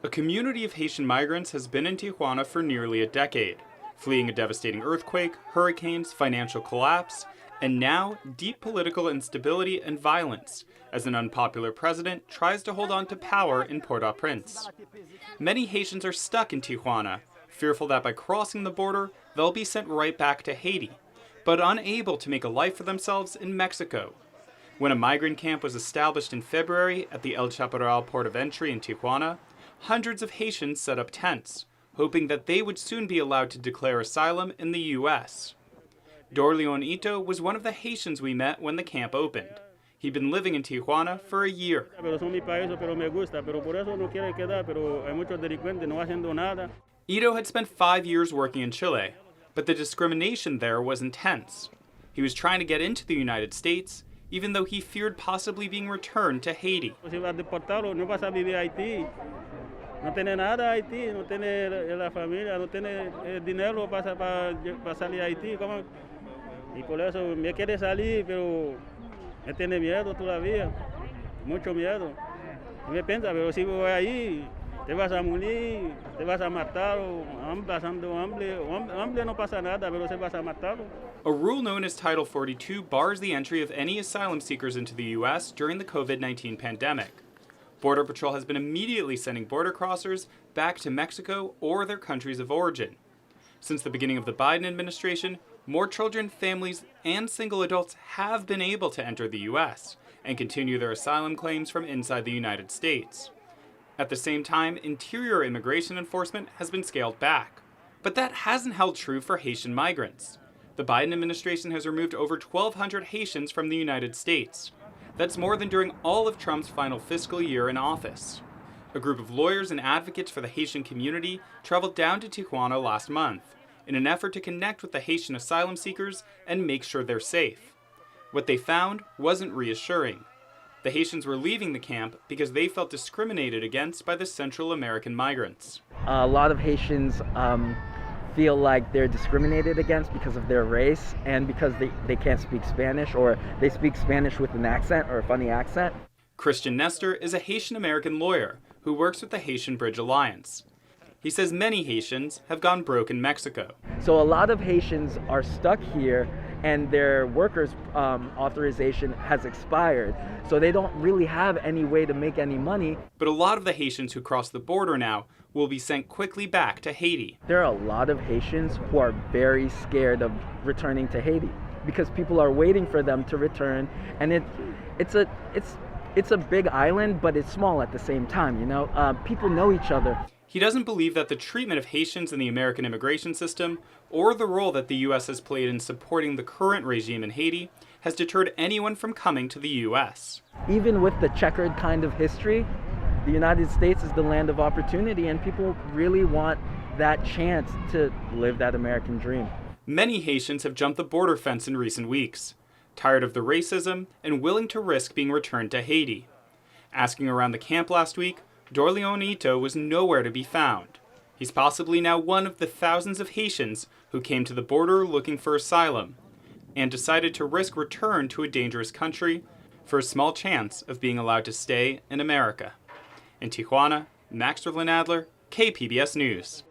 A community of Haitian migrants has been in Tijuana for nearly a decade, fleeing a devastating earthquake, hurricanes, financial collapse, and now deep political instability and violence as an unpopular president tries to hold on to power in Port-au-Prince. Many Haitians are stuck in Tijuana, fearful that by crossing the border, they'll be sent right back to Haiti, but unable to make a life for themselves in Mexico. When a migrant camp was established in February at the El Chaparral port of entry in Tijuana, hundreds of Haitians set up tents, hoping that they would soon be allowed to declare asylum in the U.S. Dorleon Ito was one of the Haitians we met when the camp opened. He'd been living in Tijuana for a year. Ito had spent 5 years working in Chile, but the discrimination there was intense. He was trying to get into the United States, even though he feared possibly being returned to Haiti. No tiene nada Haití, no tiene la familia, no tiene dinero para salir a Haití. Y por eso me quiere salir, pero me tiene miedo todavía, mucho miedo. Y me piensa, pero si voy ahí, te vas a morir, te vas a matar, pasando hambre. Hambre no pasa nada, pero se vas a matar. A rule known as Title 42 bars the entry of any asylum seekers into the U.S. during the COVID-19 pandemic. Border Patrol has been immediately sending border crossers back to Mexico or their countries of origin. Since the beginning of the Biden administration, more children, families, and single adults have been able to enter the U.S. and continue their asylum claims from inside the United States. At the same time, interior immigration enforcement has been scaled back. But that hasn't held true for Haitian migrants. The Biden administration has removed over 1,200 Haitians from the United States. That's more than during all of Trump's final fiscal year in office. A group of lawyers and advocates for the Haitian community traveled down to Tijuana last month in an effort to connect with the Haitian asylum seekers and make sure they're safe. What they found wasn't reassuring. The Haitians were leaving the camp because they felt discriminated against by the Central American migrants. A lot of Haitians feel like they're discriminated against because of their race and because they can't speak Spanish, or they speak Spanish with an accent or a funny accent. Christian Nestor is a Haitian-American lawyer who works with the Haitian Bridge Alliance. He says many Haitians have gone broke in Mexico. So a lot of Haitians are stuck here and their workers' authorization has expired. So they don't really have any way to make any money. But a lot of the Haitians who cross the border now will be sent quickly back to Haiti. There are a lot of Haitians who are very scared of returning to Haiti because people are waiting for them to return, and it's a big island, but it's small at the same time. You know, people know each other. He doesn't believe that the treatment of Haitians in the American immigration system, or the role that the U.S. has played in supporting the current regime in Haiti, has deterred anyone from coming to the U.S. Even with the checkered kind of history, the United States is the land of opportunity, and people really want that chance to live that American dream. Many Haitians have jumped the border fence in recent weeks, tired of the racism and willing to risk being returned to Haiti. Asking around the camp last week, Dorleon Ito was nowhere to be found. He's possibly now one of the thousands of Haitians who came to the border looking for asylum and decided to risk return to a dangerous country for a small chance of being allowed to stay in America. In Tijuana, Max Rivlin-Nadler, KPBS News.